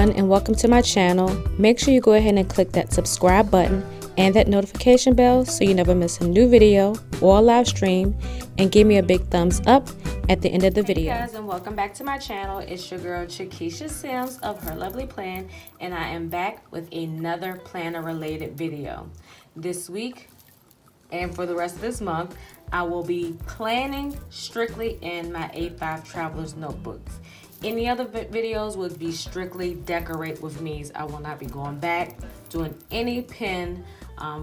everyone, and welcome to my channel. Make sure you go ahead and click that subscribe button and that notification bell so you never miss a new video or a live stream, and give me a big thumbs up at the end of the video. Hey guys, and welcome back to my channel. It's your girl CheKesha Simms of herlovelyplan, and I am back with another planner related video. This week and for the rest of this month, I will be planning strictly in my A5 traveler's notebooks. Any other videos would be strictly decorate with me's. I will not be going back doing any pen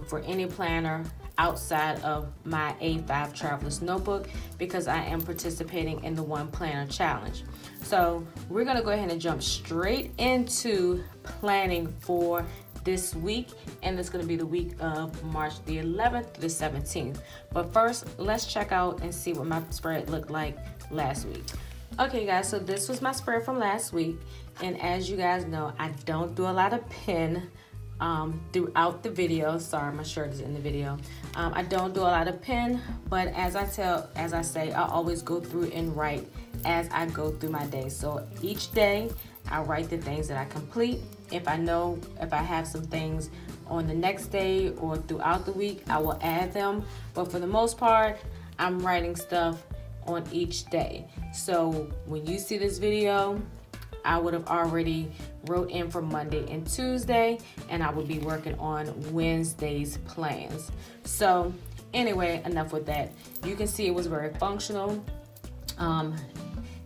for any planner outside of my A5 traveler's notebook, because I am participating in the one planner challenge. So we're gonna go ahead and jump straight into planning for this week, and it's going to be the week of March the 11th to the 17th. But first, let's check out and see what my spread looked like last week. Okay guys, so this was my spread from last week, and as you guys know, I don't do a lot of pen throughout the video. Sorry, my shirt is in the video. I don't do a lot of pen, but as I say, I always go through and write as I go through my day. So each day I write the things that I complete. If I have some things on the next day or throughout the week, I will add them. But for the most part, I'm writing stuff on each day. So when you see this video, I would have already wrote in for Monday and Tuesday, and I would be working on Wednesday's plans. So anyway, enough with that. You can see it was very functional.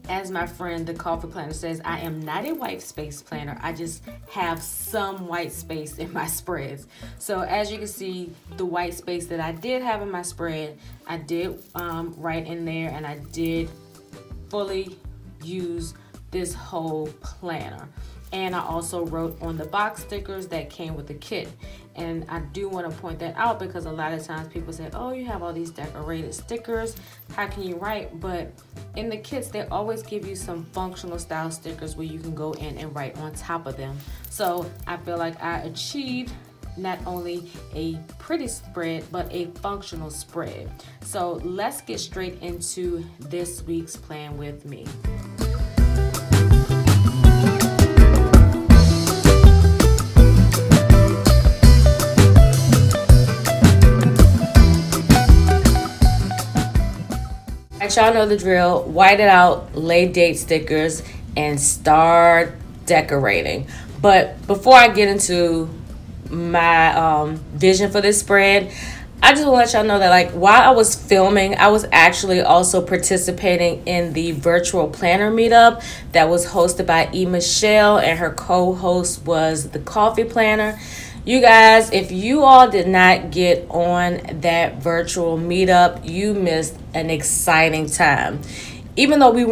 As my friend, the coffee planner, says, I am not a white space planner. I just have some white space in my spreads. So as you can see, the white space that I did have in my spread, I did write in there, and I did fully use this whole planner. And I also wrote on the box stickers that came with the kit. And I do want to point that out, because a lot of times people say, oh, you have all these decorated stickers, how can you write? But in the kits, they always give you some functional style stickers where you can go in and write on top of them. So I feel like I achieved not only a pretty spread, but a functional spread. So let's get straight into this week's plan with me. Y'all know the drill. White it out, lay date stickers, and start decorating. But before I get into my vision for this spread, I just want to let y'all know that, like, while I was filming, I was actually also participating in the virtual planner meetup that was hosted by Michelle, and her co-host was the coffee planner. You guys, if you all did not get on that virtual meetup, you missed an exciting time. Even though we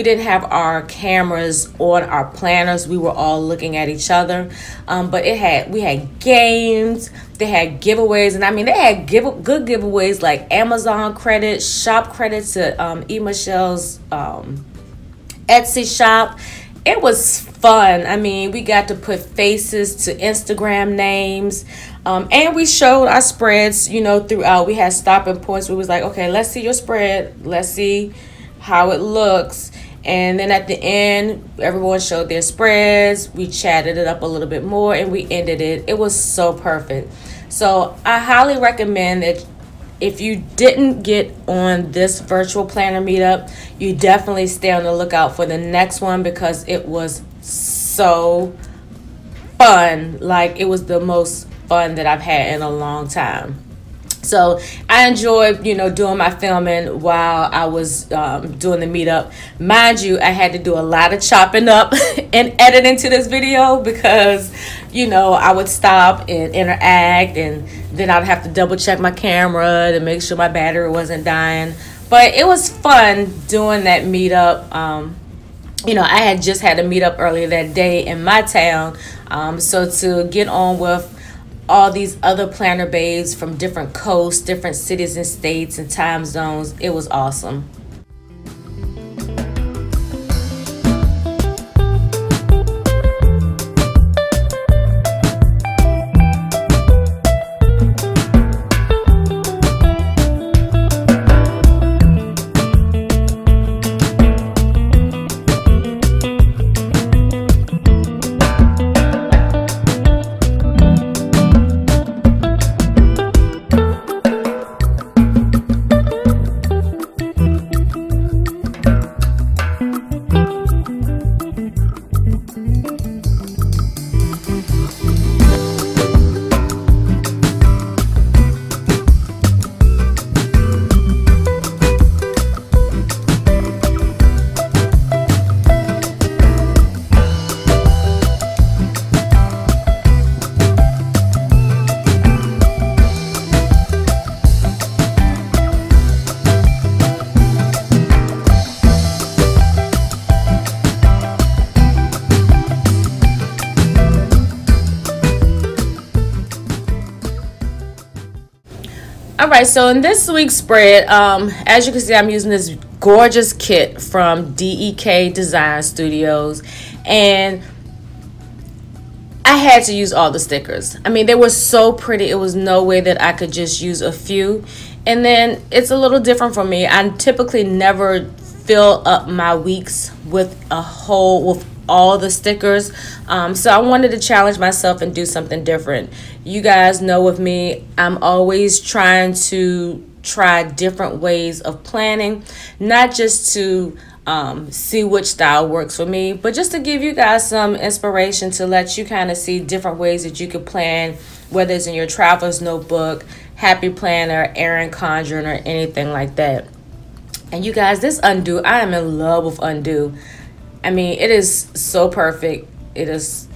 didn't have our cameras on our planners, we were all looking at each other. But we had games, they had giveaways, and I mean, they had good giveaways like Amazon credits, shop credits to Michelle's Etsy shop. It was fun. I mean, we got to put faces to Instagram names, and we showed our spreads, you know, throughout. We had stopping points. We was like, okay, let's see your spread. Let's see how it looks. And then at the end, everyone showed their spreads. We chatted it up a little bit more, and we ended it. It was so perfect. So I highly recommend that if you didn't get on this virtual planner meetup, you definitely stay on the lookout for the next one, because it was so fun. Like, it was the most fun that I've had in a long time. So I enjoyed, you know, doing my filming while I was doing the meetup. Mind you, I had to do a lot of chopping up and editing to this video, because, you know, I would stop and interact, and then I'd have to double check my camera to make sure my battery wasn't dying. But it was fun doing that meetup. You know, I had just had a meetup earlier that day in my town. So to get on with all these other planner babes from different coasts, different cities and states and time zones, it was awesome. right, so in this week's spread, as you can see, I'm using this gorgeous kit from DEK Design Studios, and I had to use all the stickers. I mean, they were so pretty. It was no way that I could just use a few. And then it's a little different for me. I typically never fill up my weeks with all the stickers. So I wanted to challenge myself and do something different. You guys know with me, I'm always trying to try different ways of planning, not just to see which style works for me, but just to give you guys some inspiration to let you kind of see different ways that you could plan, whether it's in your traveler's notebook, happy planner, Erin Condren, or anything like that. And you guys, this undo, I am in love with undo. I mean, it is so perfect. It's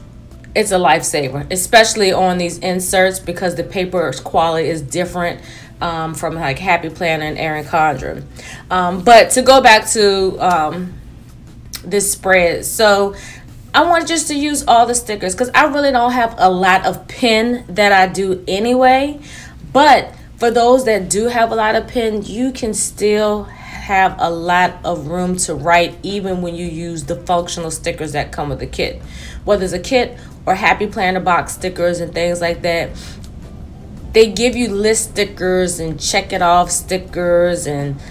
a lifesaver, especially on these inserts, because the paper quality is different from like Happy Planner and Erin Condren. But to go back to this spread, so I want just to use all the stickers because I really don't have a lot of pen that I do anyway. But for those that do have a lot of pen, you can still have a lot of room to write even when you use the functional stickers that come with the kit. Whether it's a kit or Happy Planner box stickers and things like that, they give you list stickers and check it off stickers and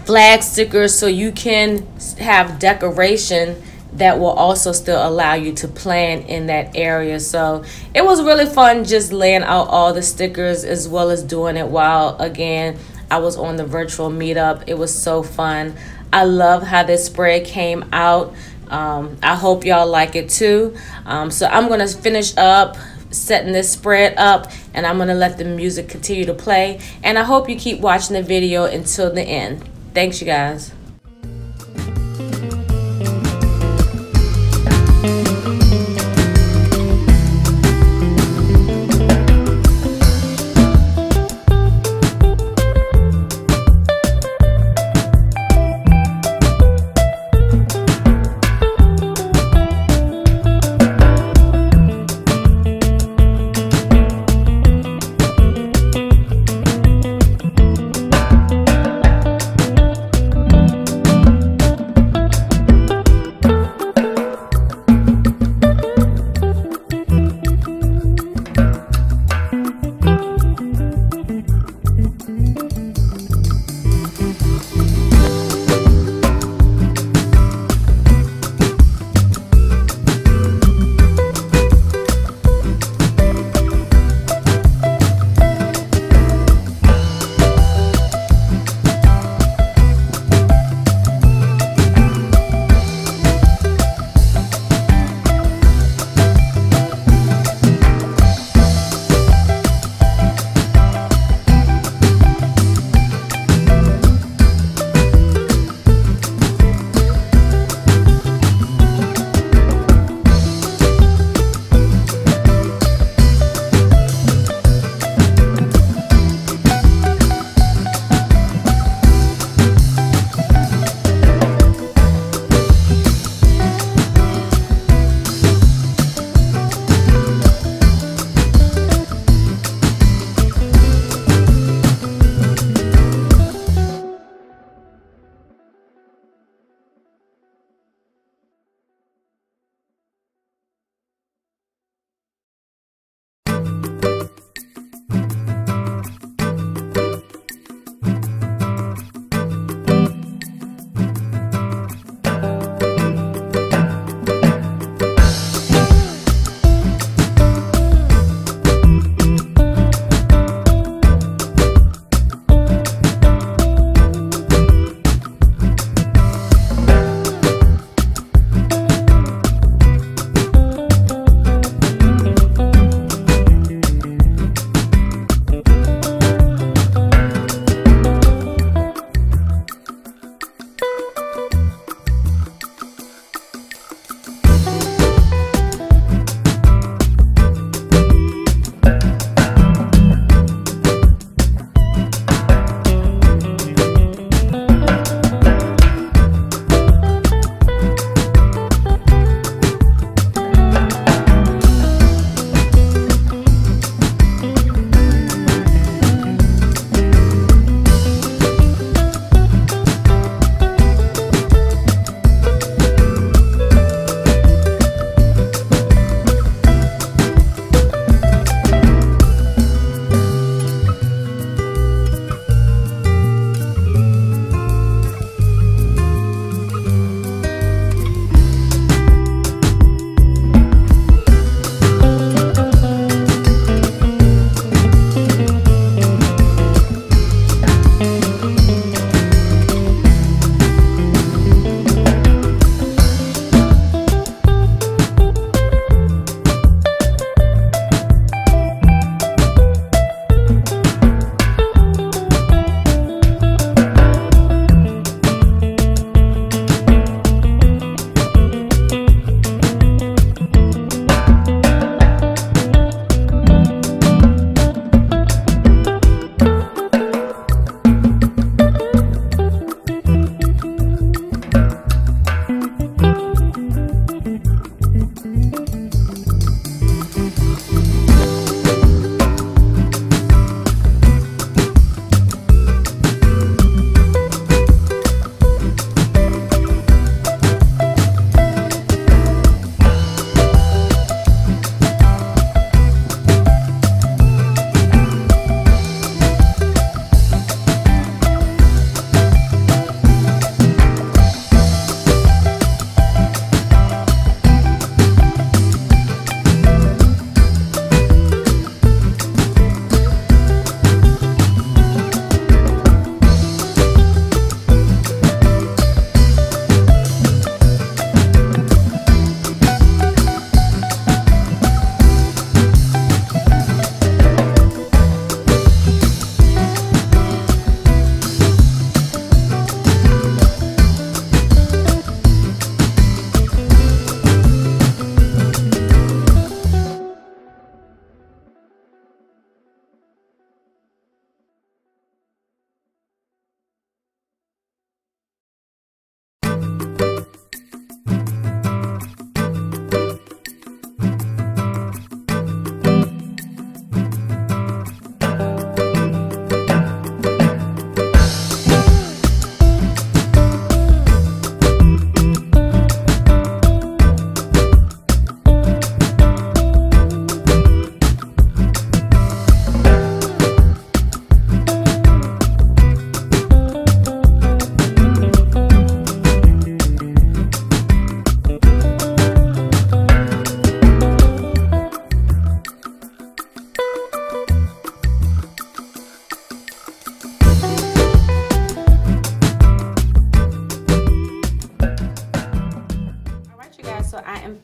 flag stickers, so you can have decoration that will also still allow you to plan in that area. So it was really fun just laying out all the stickers as well as doing it while, again, I was on the virtual meetup. It was so fun. I love how this spread came out. I hope y'all like it too. So I'm gonna finish up setting this spread up, and I'm gonna let the music continue to play, and I hope you keep watching the video until the end. Thanks, you guys.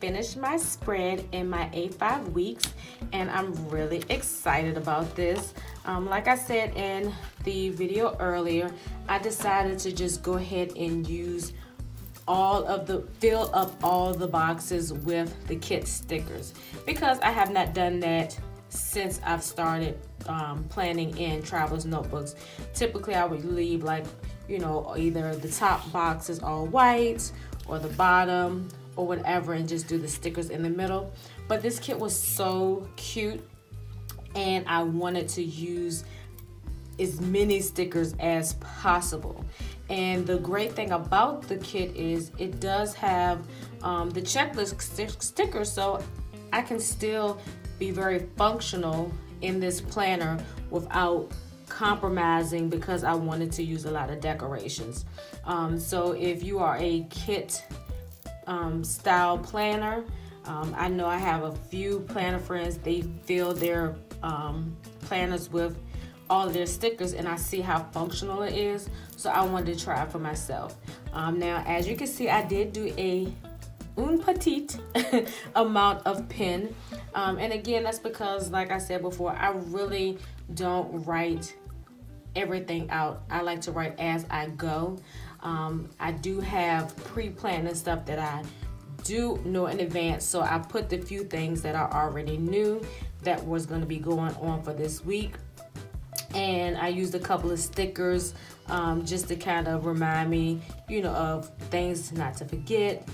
finished my spread in my A5 weeks, and I'm really excited about this. Like I said in the video earlier, I decided to just go ahead and use fill up all the boxes with the kit stickers, because I have not done that since I've started planning in traveler's notebooks. Typically I would leave, like, you know, either the top boxes all white or the bottom or whatever, and just do the stickers in the middle. But this kit was so cute, and I wanted to use as many stickers as possible. And the great thing about the kit is it does have the checklist stickers, so I can still be very functional in this planner without compromising, because I wanted to use a lot of decorations. So if you are a kit style planner, I know I have a few planner friends, they fill their planners with all of their stickers, and I see how functional it is, so I wanted to try it for myself. Now, as you can see, I did do un petite amount of pen, and again, that's because, like I said before, I really don't write everything out. I like to write as I go. I do have pre-planned and stuff that I do know in advance, so I put the few things that I already knew that was going to be going on for this week. And I used a couple of stickers just to kind of remind me, you know, of things not to forget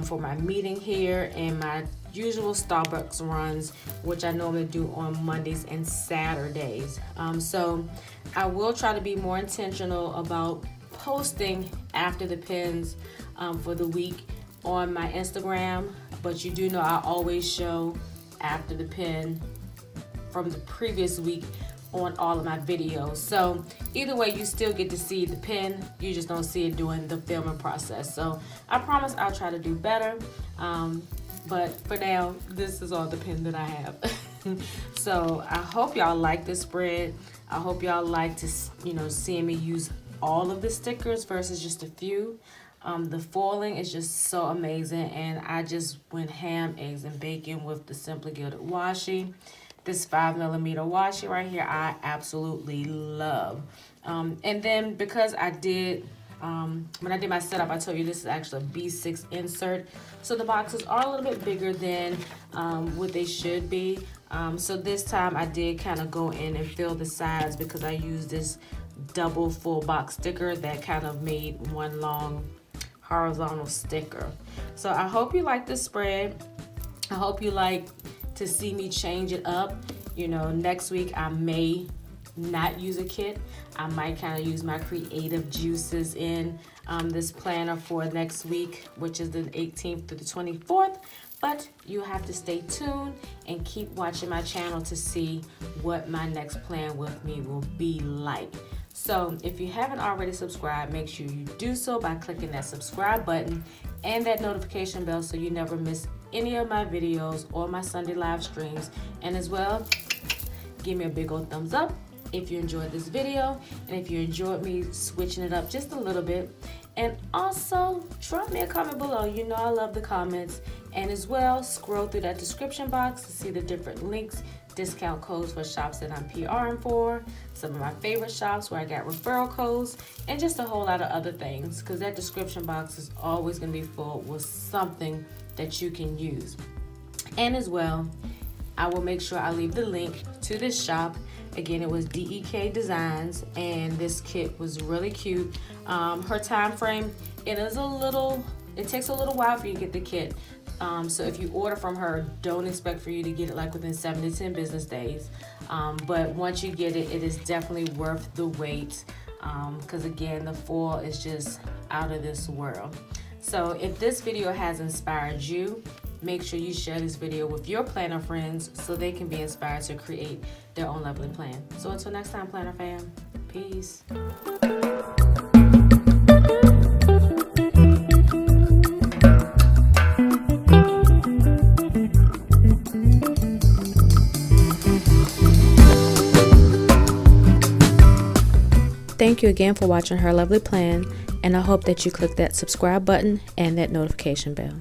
for my meeting here, and my usual Starbucks runs, which I normally do on Mondays and Saturdays. So I will try to be more intentional about posting after the pins for the week on my Instagram, but you do know I always show after the pin from the previous week on all of my videos. So either way, you still get to see the pin, you just don't see it during the filming process. So I promise I'll try to do better, but for now, this is all the pin that I have. So I hope y'all like this spread. I hope y'all like to, you know, seeing me use all of the stickers versus just a few. The foiling is just so amazing, and I just went ham, eggs, and bacon with the Simply Gilded washi. This 5mm washi right here, I absolutely love. And then because I did, when I did my setup, I told you this is actually a B6 insert. So the boxes are a little bit bigger than what they should be. So this time I did kind of go in and fill the sides, because I used this double full box sticker that kind of made one long horizontal sticker. So I hope you like this spread. I hope you like to see me change it up. You know, next week I may not use a kit. I might kind of use my creative juices in this planner for next week, which is the 18th to the 24th. But you have to stay tuned and keep watching my channel to see what my next plan with me will be like. So if you haven't already subscribed, make sure you do so by clicking that subscribe button and that notification bell, so you never miss any of my videos or my Sunday live streams. And as well, give me a big old thumbs up if you enjoyed this video, and if you enjoyed me switching it up just a little bit. And also drop me a comment below. You know I love the comments. And as well, scroll through that description box to see the different links, discount codes for shops that I'm PRing for, some of my favorite shops where I got referral codes, and just a whole lot of other things, because that description box is always going to be full with something that you can use. And as well, I will make sure I leave the link to this shop. Again, it was DEK Designs, and this kit was really cute. Her time frame, it takes a little while for you to get the kit. So if you order from her, don't expect for you to get it like within 7 to 10 business days. But once you get it, it is definitely worth the wait, because again, the foil is just out of this world. So if this video has inspired you, make sure you share this video with your planner friends so they can be inspired to create their own lovely plan. So until next time, planner fam, peace. Thank you again for watching Her Lovely Plan, and I hope that you click that subscribe button and that notification bell.